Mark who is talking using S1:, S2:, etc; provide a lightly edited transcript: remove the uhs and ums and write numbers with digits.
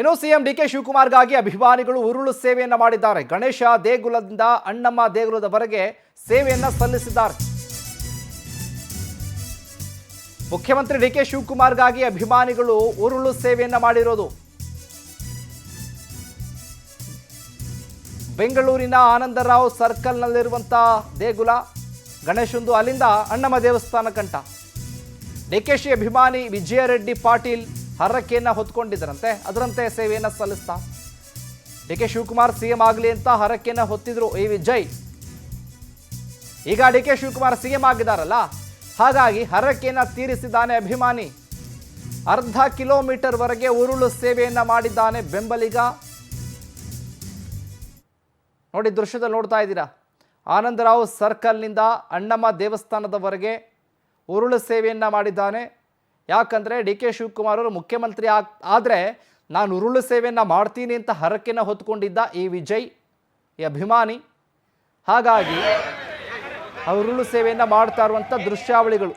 S1: ಇನ್ನು CM DK ಶಿವಕುಮಾರ್ಗಾಗಿ ಅಭಿಮಾನಿಗಳು ಉರುಳು ಸೇವೆಯನ್ನ ಮಾಡಿದ್ದಾರೆ. ಗಣೇಶ ದೇಗುಲದಿಂದ ಅಣ್ಣಮ್ಮ ದೇಗುಲದವರೆಗೆ ಸೇವೆಯನ್ನ ಸಲ್ಲಿಸಿದ್ದಾರೆ. ಮುಖ್ಯಮಂತ್ರಿ ಡಿಕೆ ಶಿವಕುಮಾರ್ಗಾಗಿ ಅಭಿಮಾನಿಗಳು ಉರುಳು ಸೇವೆಯನ್ನ ಮಾಡಿರೋದು. ಬೆಂಗಳೂರಿನ ಆನಂದರಾವ್ ಸರ್ಕಲ್ನಲ್ಲಿರುವಂತಹ ದೇಗುಲ ಗಣೇಶಂದು, ಅಲ್ಲಿಂದ ಅಣ್ಣಮ್ಮ ದೇವಸ್ಥಾನ ಕಂಟ ಡಿಕೆಶಿ ಅಭಿಮಾನಿ ವಿಜಯರೆಡ್ಡಿ ಪಾಟೀಲ್ ಹರಕೆಯನ್ನ ಹೊತ್ಕೊಂಡಿದ್ದರಂತೆ. ಅದರಂತೆ ಸೇವೆಯನ್ನ ಸಲ್ಲಿಸ್ತಾ ಡಿಕೆ ಶಿವಕುಮಾರ್ ಸಿಎಂ ಆಗಲಿ ಅಂತ ಹರಕೆಯನ್ನ ಹೊತ್ತಿದ್ರು ಈ ವಿಜಯ್. ಈಗ ಡಿಕೆ ಶಿವಕುಮಾರ್ ಸಿಎಂ ಆಗಿದ್ದಾರಲ್ಲ, ಹಾಗಾಗಿ ಹರಕೆಯನ್ನ ತೀರಿಸಿದ್ದಾನೆ ಅಭಿಮಾನಿ. ಅರ್ಧ ಕಿಲೋಮೀಟರ್ ವರೆಗೆ ಉರುಳು ಸೇವೆಯನ್ನ ಮಾಡಿದ್ದಾನೆ ಬೆಂಬಲಿಗ. ನೋಡಿ, ದೃಶ್ಯದಲ್ಲಿ ನೋಡ್ತಾ ಇದ್ದೀರಾ, ಆನಂದರಾವ್ ಸರ್ಕಲ್ನಿಂದ ಅಣ್ಣಮ್ಮ ದೇವಸ್ಥಾನದವರೆಗೆ ಉರುಳು ಸೇವೆಯನ್ನ ಮಾಡಿದ್ದಾನೆ. ಯಾಕಂದರೆ ಡಿ ಕೆ ಶಿವಕುಮಾರ್ ಅವರು ಮುಖ್ಯಮಂತ್ರಿ ಆದರೆ ನಾನು ಉರುಳು ಸೇವೆಯನ್ನು ಮಾಡ್ತೀನಿ ಅಂತ ಹರಕೆನ ಹೊತ್ಕೊಂಡಿದ್ದ ಈ ವಿಜಯ್, ಈ ಅಭಿಮಾನಿ. ಹಾಗಾಗಿ ಆ ಉರುಳು ಸೇವೆಯನ್ನು ಮಾಡ್ತಾ ಇರುವಂಥ ದೃಶ್ಯಾವಳಿಗಳು